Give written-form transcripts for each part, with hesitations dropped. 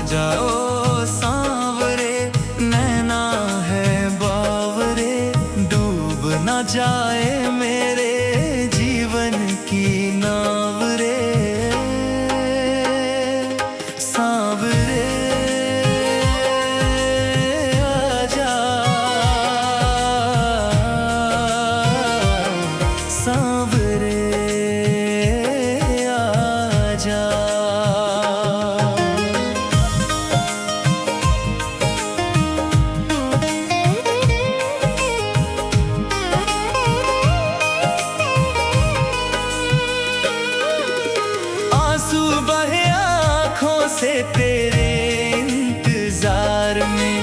जाओ सांवरे, नैना है बावरे, डूब ना जाए मेरे जीवन की नाव रे। सांवरे आजा, सांवरे आजा। आंसू बहे आँखों से तेरे इंतजार में,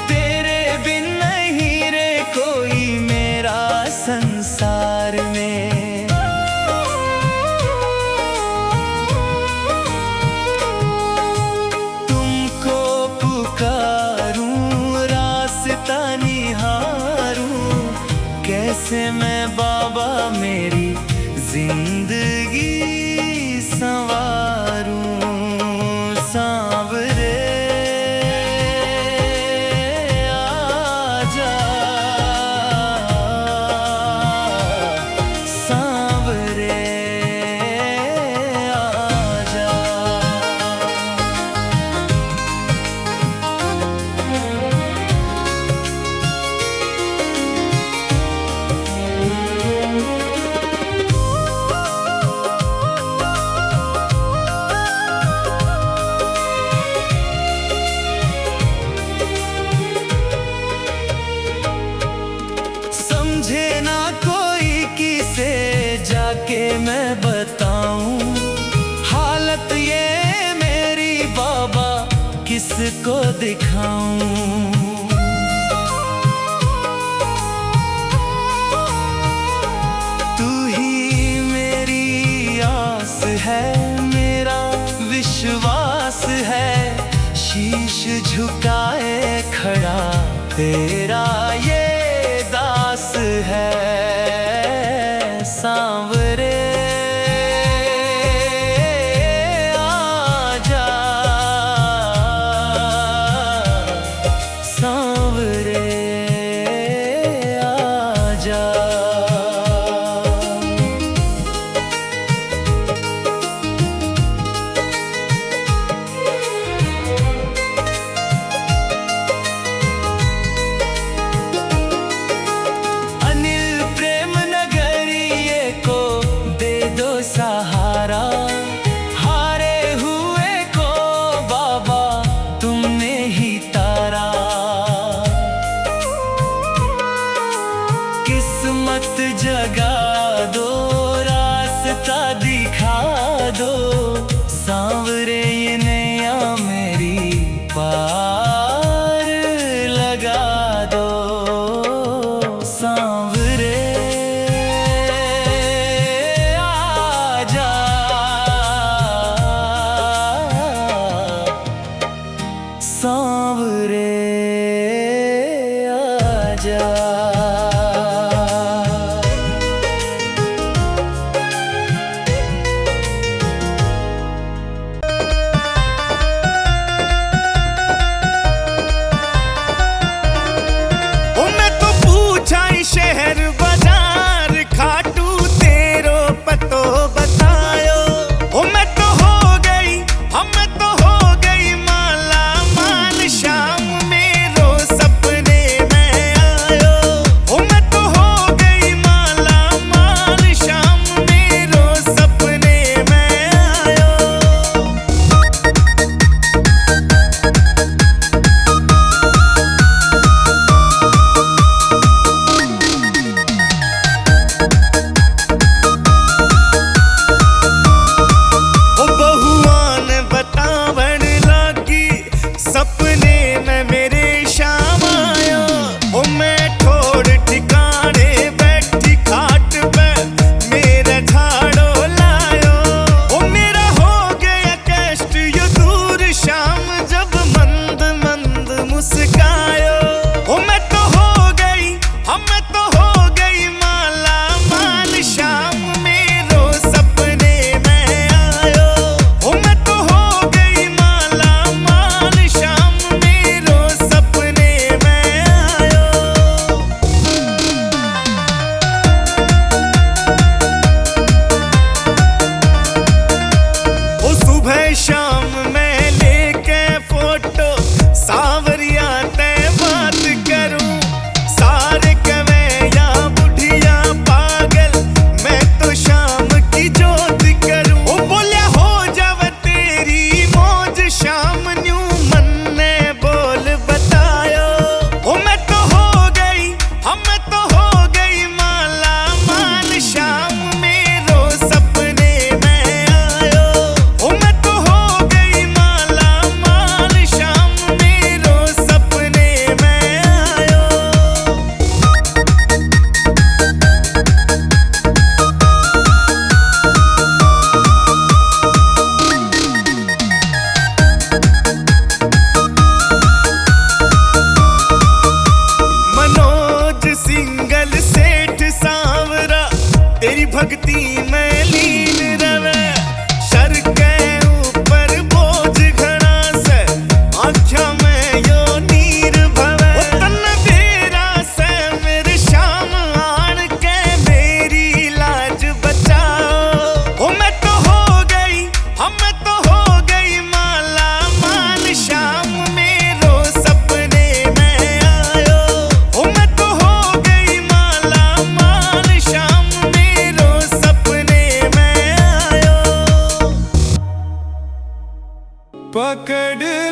तेरे बिन नहीं रे कोई मेरा संसार में। तुमको पुकारूं रास्ता निहारूं, कैसे मैं बाबा मेरी जिंदगी संवारूं। सांवरे आजा, सांवरे आजा। समझे ना कोई किसे जाके मैं बताऊं, हालत ये मेरी बाबा किसको दिखाऊं। तू ही मेरी आस है, मेरा विश्वास है, शीश झुकाए खड़ा तेरा ये दास है। सांवरे आजा, सांवरे आजा।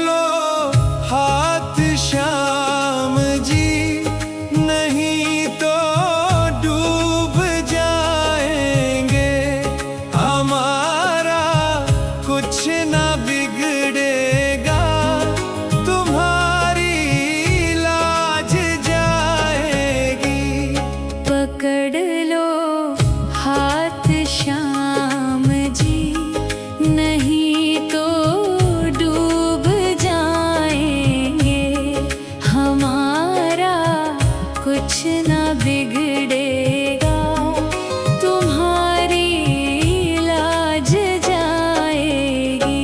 लो हाथ श्याम जी, नहीं तो डूब जाएंगे। हमारा कुछ ना बिगड़ेगा, तुम्हारी लाज जाएगी। पकड़ लो हाथ श्याम जी, नहीं तो डूब जाएंगे। हमारा कुछ ना बिगड़ेगा, तुम्हारी लाज जाएगी।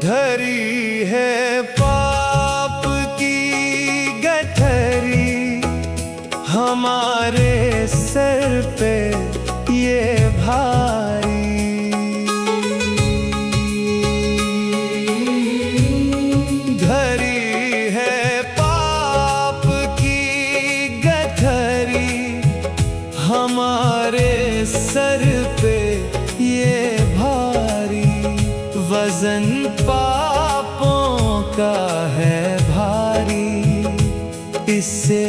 धरी है पाप की गठरी, हमारे सर पे ये भारी। धरी है पाप की गठरी, हमारे सर पे ये भारी। वजन पापों का है भारी, इससे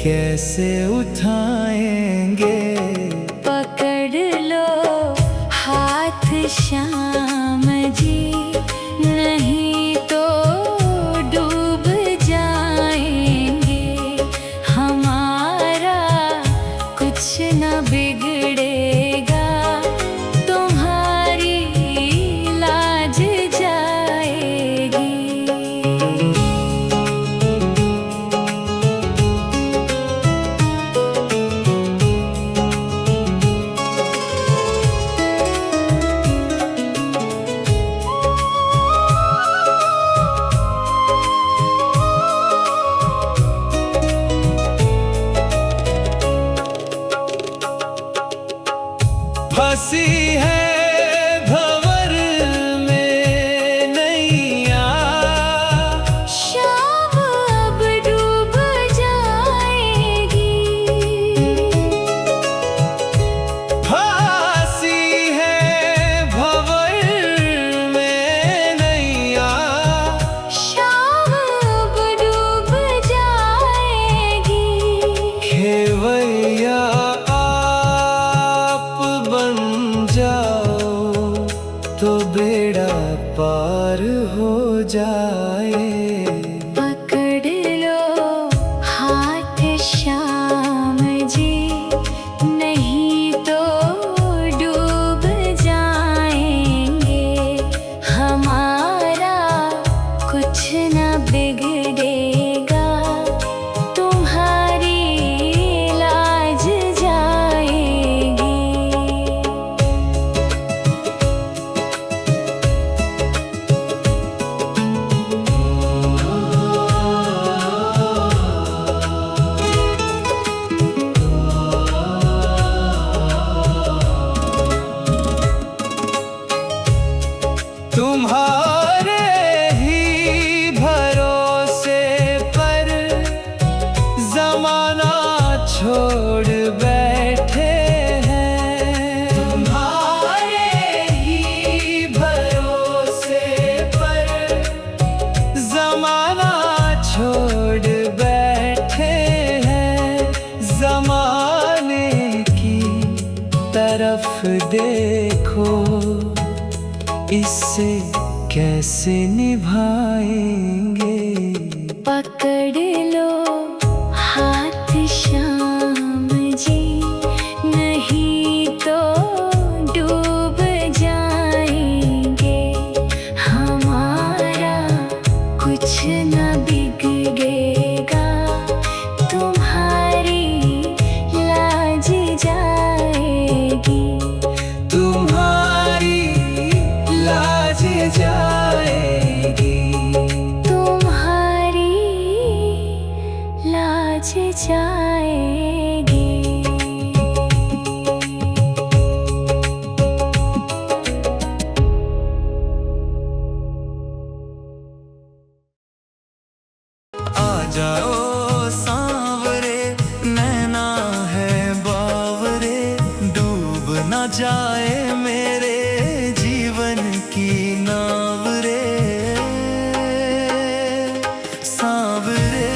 कैसे उठाएंगे। पकड़ लो हाथ श्याम जी, नहीं तो डूब जाएंगे। हमारा कुछ न बिगड़ेगा, तुम्हारी लाज जाएगी। फंसी है भंवर में नैया, शाम अब डूब जाएगी। फांसी है भंवर में नैया, शाम अब डूब जाएगी। खेवैया बन जाओ तो बेड़ा पार हो जाए। पकड़ लो हाथ श्याम जी, नहीं तो डूब जाएंगे। हमारा कुछ न बिगड़ेगा, तुम्हारी लाज जाएगी। तुम्हारे ही भरोसे पर जमाना छोड़ बैठे हैं। तुम्हारे ही भरोसे पर जमाना छोड़ बैठे हैं। जमाने की तरफ देखो, इससे कैसे निभाएंगे। पकड़ लो हाथ श्याम जी, नहीं तो डूब जाएंगे। हमारा कुछ न बिगड़ेगा, तुम्हारी लाज जाएगी। तुम्हारी लाज जाएगी। जाएगी। आ जाओ सांवरे, नैना है बावरे, डूब ना जाए मेरे जीवन की नाव रे। सांवरे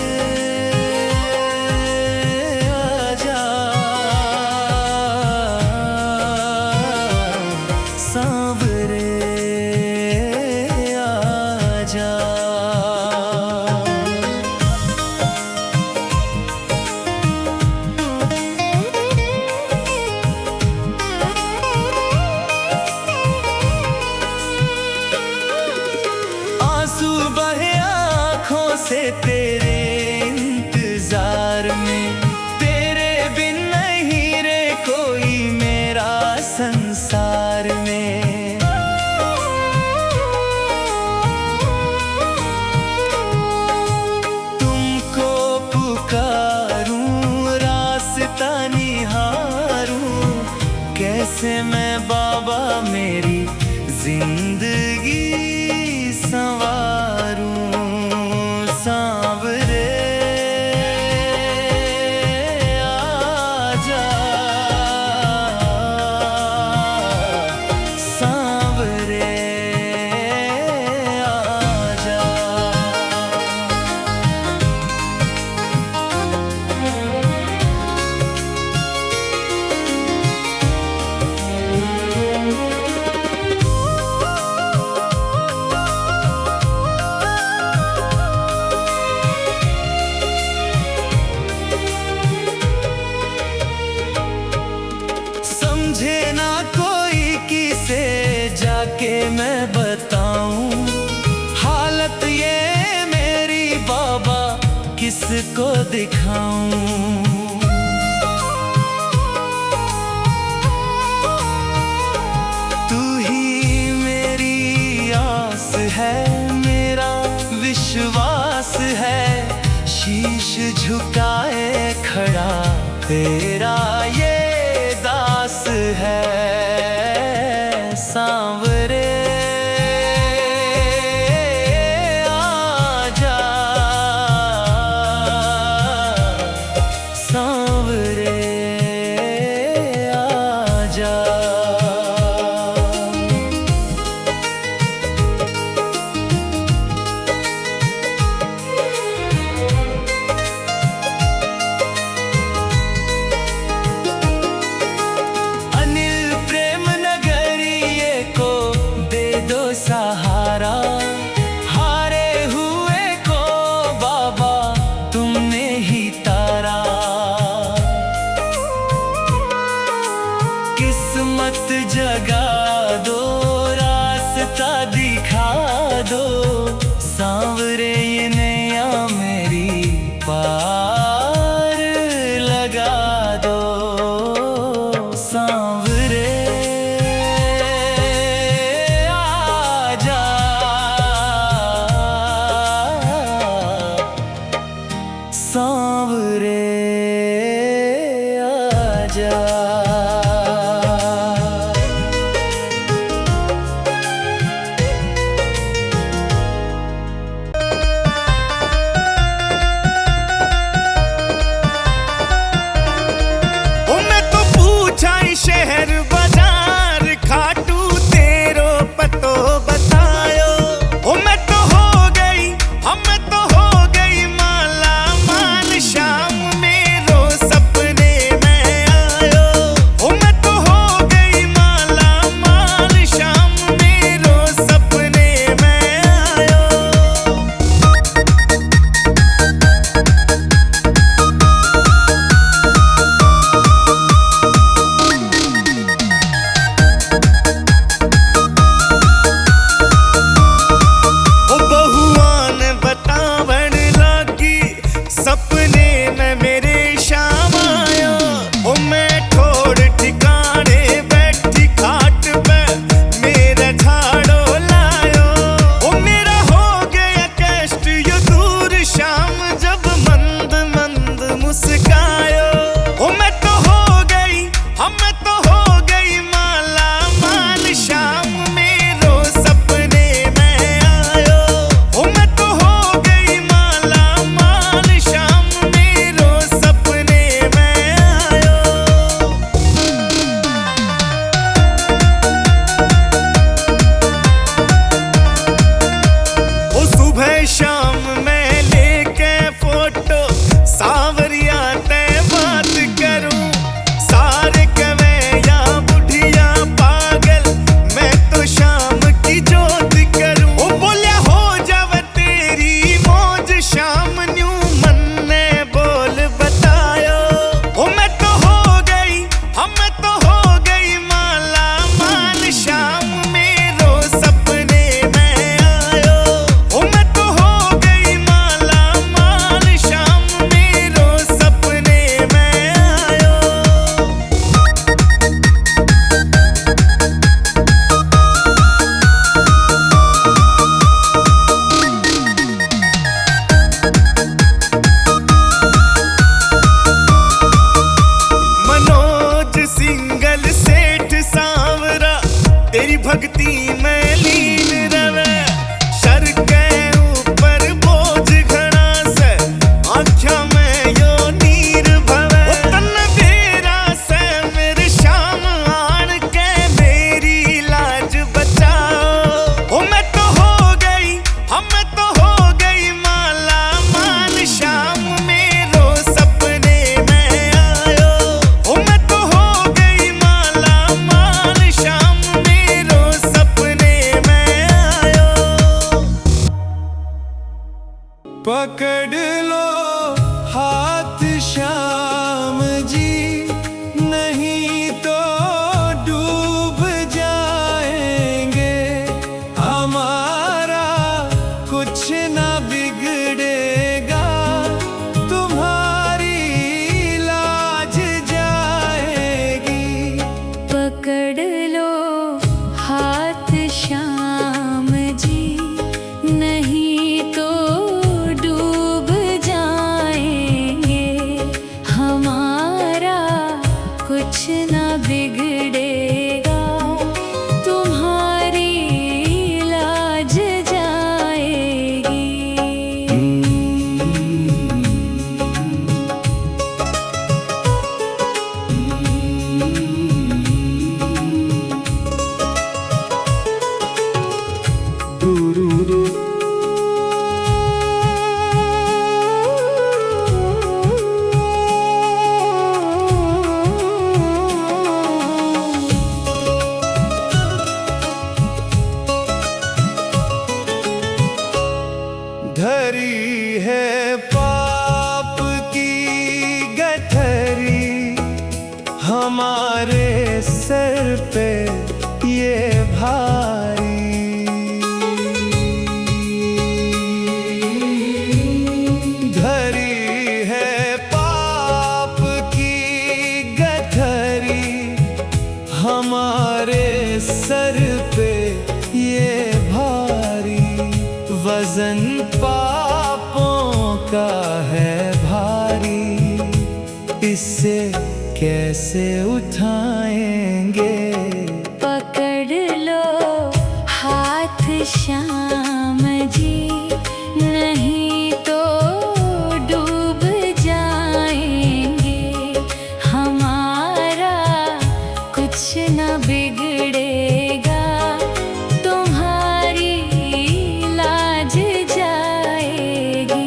आजा, सांवरे आजा। आंसू बहे आँखों से तेरे इंतजार में, तेरे बिन नहीं रे कोई मेरा संसार में। तुमको पुकारूं, रास्ता निहारूं, कैसे मैं बाबा मेरी जिंदगी संवारूं। सांवरे आजा, सांवरे आजा। समझे ना कोई किसे जाके मैं बताऊं, हालत ये मेरी बाबा किसको दिखाऊं। तू ही मेरी आस है, मेरा विश्वास है, शीश झुकाए खड़ा तेरा ये दास है। सांवरे आजा, सांवरे आजा। शाम में लेके फोटो सावरिया ते बात करूं। सारे कवे या बुढ़िया पागल, मैं तो शाम की जोत करूं। ओ बोलिया हो जावे तेरी मौज शाम न्यू मन ने बोल बतायो। ओ मैं तो हो गई, हम तो हो गई माला माल शाम मेरो सपने में आयो। ओ मैं तो हो गई माला माल शाम मेरो सपने में आयो। मनोज सिंगल सेठ सांवरा तेरी भक्ति में लीन रवे। सर के ऊपर बोझ घना से आँखों में यो नीर भवे। ओ तन तेरा से मेरे शाम आन के मेरी लाज बचाओ। ओ मैं तो हो गई, हम तो हो गई माला माल शाम मेरो सपने में आयो। ओ मैं तो हो गई माला माल शाम मेरो सपने में आयो। पकड़ लो हाथ श्याम जी, नहीं तो डूब जाएंगे। हमारा कुछ ना बिगड़ेगा, तुम्हारी लाज जाएगी। पकड़ लो हाथ श्याम जी, नहीं तो डूब जाएंगे। हमारा कुछ ना बिगड़ेगा, तुम्हारी लाज जाएगी। धरी है पाप की गठरी हमारे सर पे ये भारी। धरी है पाप की गठरी हमारे सर पे ये भारी। वजन पापों का है भारी, इससे कैसे उठाएंगे। पकड़ लो हाथ श्याम जी, नहीं तो डूब जाएंगे। हमारा कुछ न बिगड़ेगा, तुम्हारी लाज जाएगी।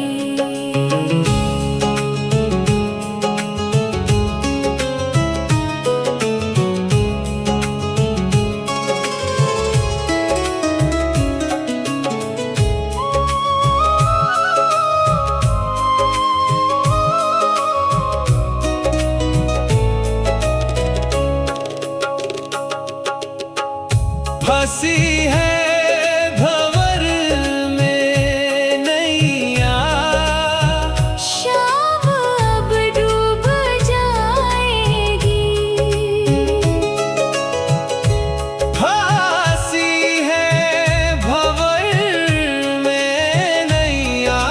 फंसी है भंवर में नैया, शाम अब डूब जाएगी। फांसी है भंवर में नैया।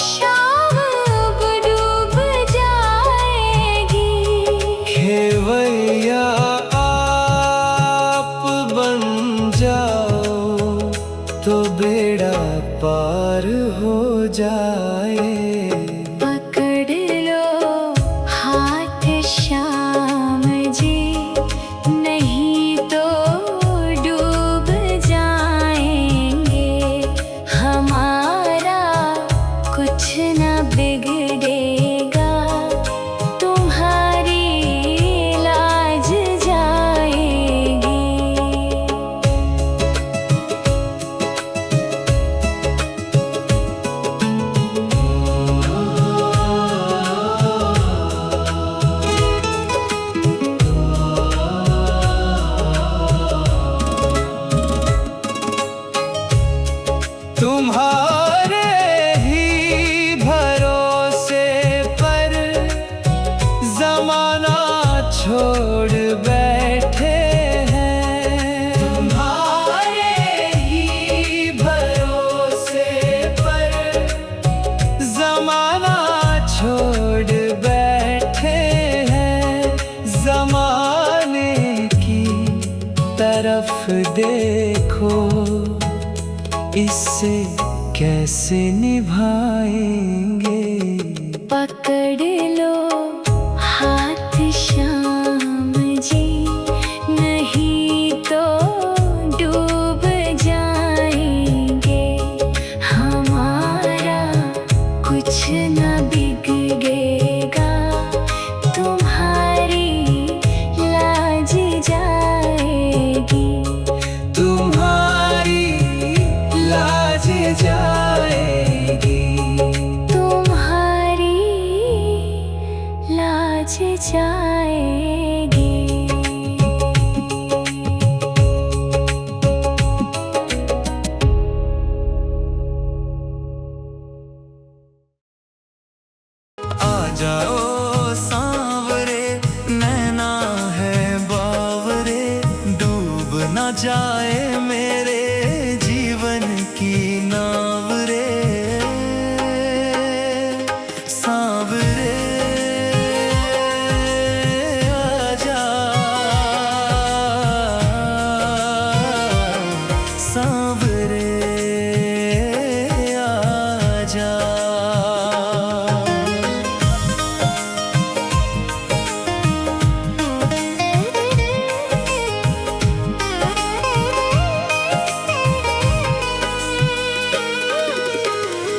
शाम अब डूब जाएगी। खेवैया आप बन जाओ तो बेड़ा पार हो जाए। पकड़ लो हाथ श्याम जी, नहीं तो डूब जाएंगे। हमारा देखो इससे कैसे निभाएंगे। पकड़ लो हाथ श्याम जी, नहीं तो डूब जाएंगे। हमारा कुछ न बिगड़ेगा, तुम्हारी लाज जाएगी। तुम्हारी लाज जाएगी। तुम्हारी लाज जाएगी। आ जाओ सांवरे, नैना है बावरे, डूब ना जाए मेरे जीवन की नाव रे। सांवरे आजा, सांवरे आजा।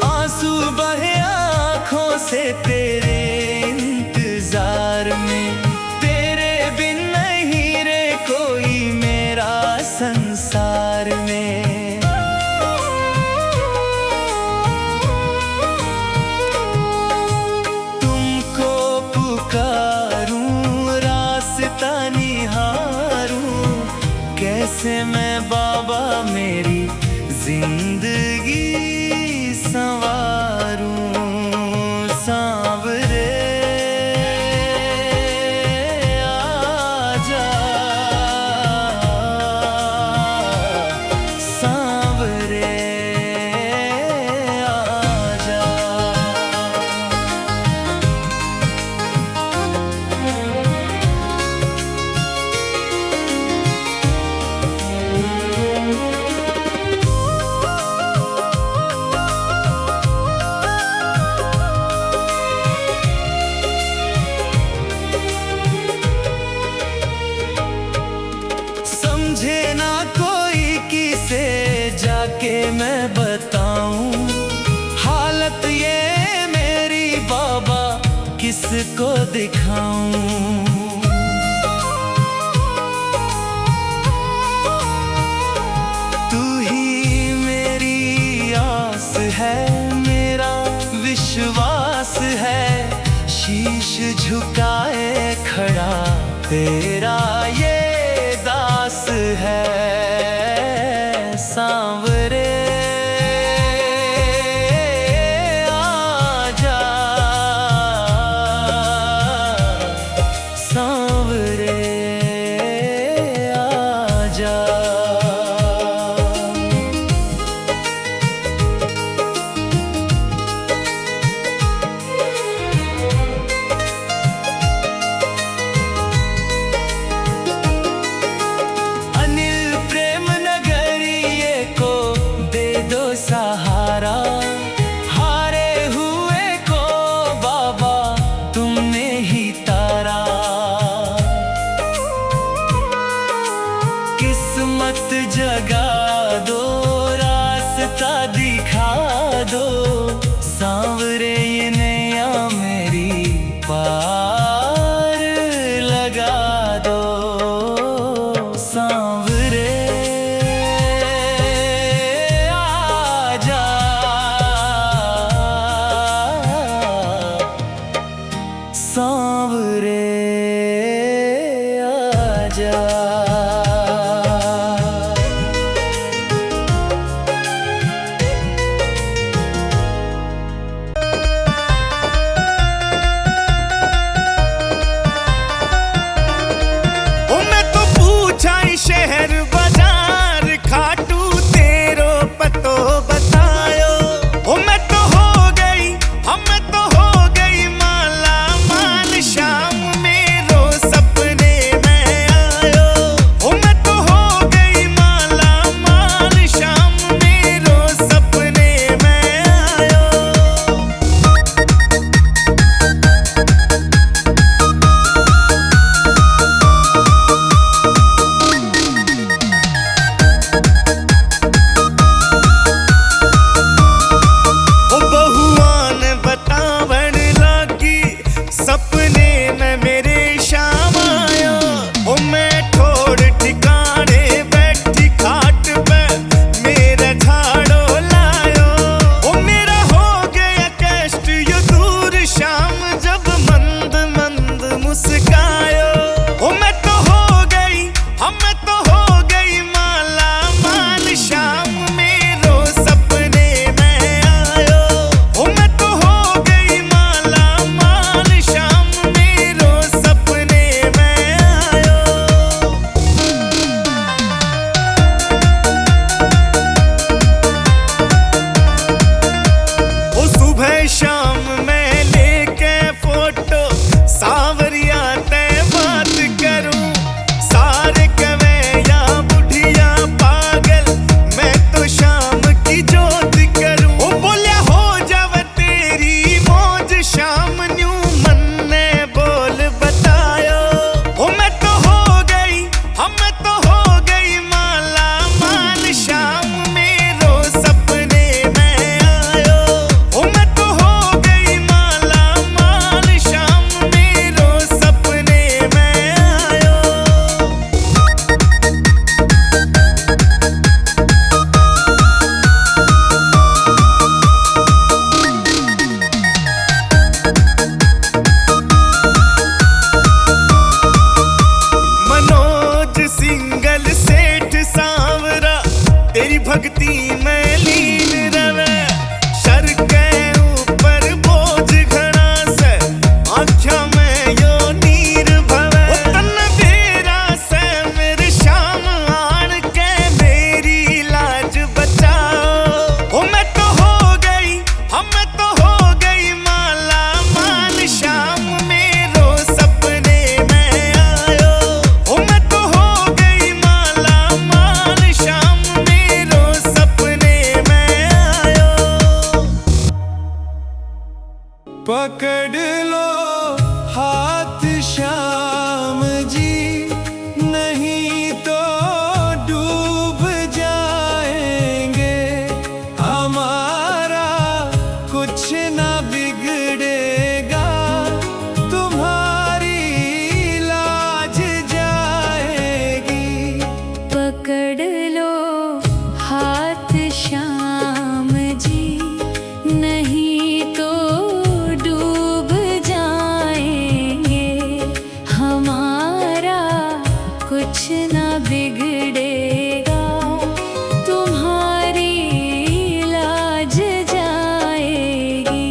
आंसू बहे आँखों से तेरे इंतजार में, तेरे बिन नहीं रे कोई मेरा संसार में। तुमको पुकारूं रास्ता निहारूं, कैसे मैं बाबा मेरी जिंदगी संवारूं। सांवरे आजा, सांवरे आजा। समझे ना कोई किसे जाके मैं बताऊं, हालत ये मेरी बाबा किसको दिखाऊं। तू ही मेरी आस है, मेरा विश्वास है, शीश झुकाए खड़ा तेरा ये दास है। सांवरे आजा, सांवरे आजा। अनिल पकड़ लो हाथ श्याम जी, नहीं तो डूब जाएंगे। हमारा कुछ ना बिगड़ेगा, तुम्हारी लाज जाएगी। पकड़ लो हाथ श्याम जी, नहीं तो डूब जाएंगे। हमारा कुछ ना बिगड़ेगा, तुम्हारी लाज जाएगी।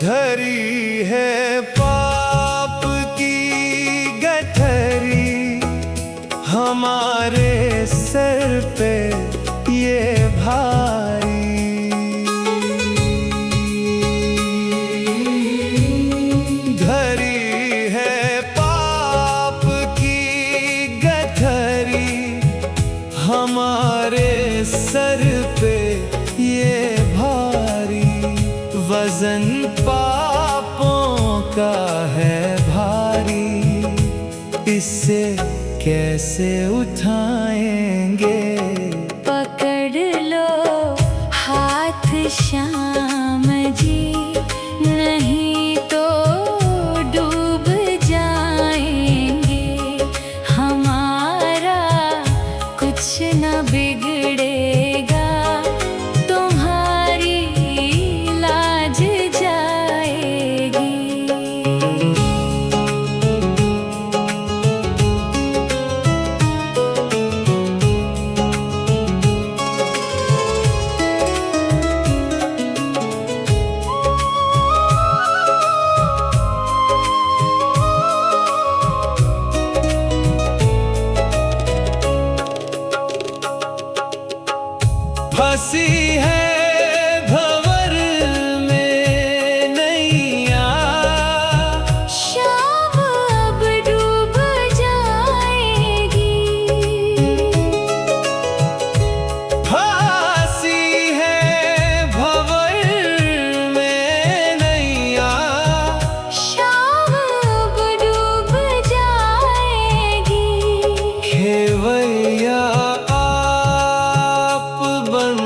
धरी है पाप की गठरी हमारे सर पे ये भारी। धरी है पाप की गठरी हमारे सर पे ये भारी। वजन पापों का है भारी, इससे कैसे उठाएंगे। पकड़ लो हाथ श्याम जी, नहीं तो डूब जाएंगे। हमारा कुछ न बिगड़ेगा, तुम्हारी लाज जाएगी। फंसी है भंवर में नैया, शाम अब डूब जाएगी। फांसी है भंवर में नैया, शाम अब डूब जाएगी। खेवैया बन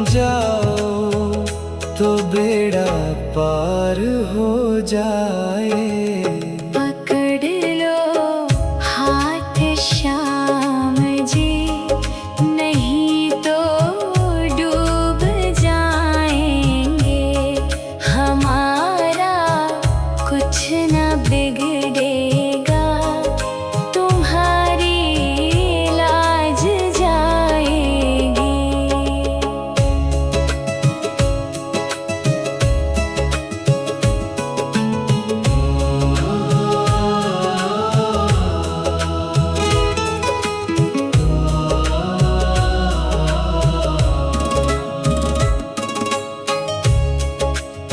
जाओ तो बेड़ा पार हो जाए। पकड़ लो हाथ श्याम जी, नहीं तो डूब जाएंगे। हमारा कुछ न बिगड़ेगा, तुम्हारी लाज जाएगी।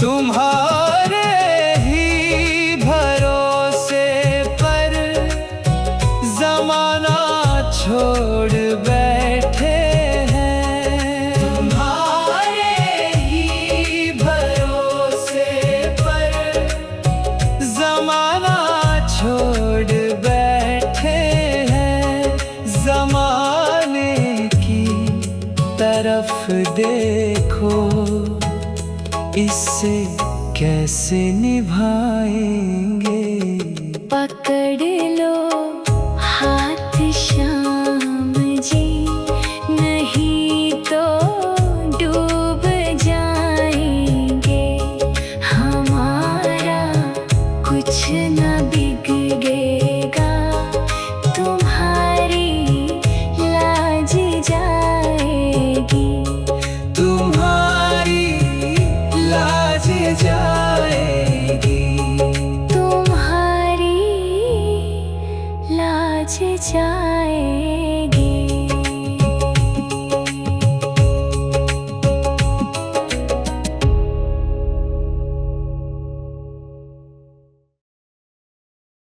तुम्हारे ही भरोसे पर जमाना छोड़ बैठे हैं। तुम्हारे ही भरोसे पर जमाना छोड़ बैठे हैं। जमाने की तरफ देखो, इससे कैसे निभाएंगे। पकड़ लो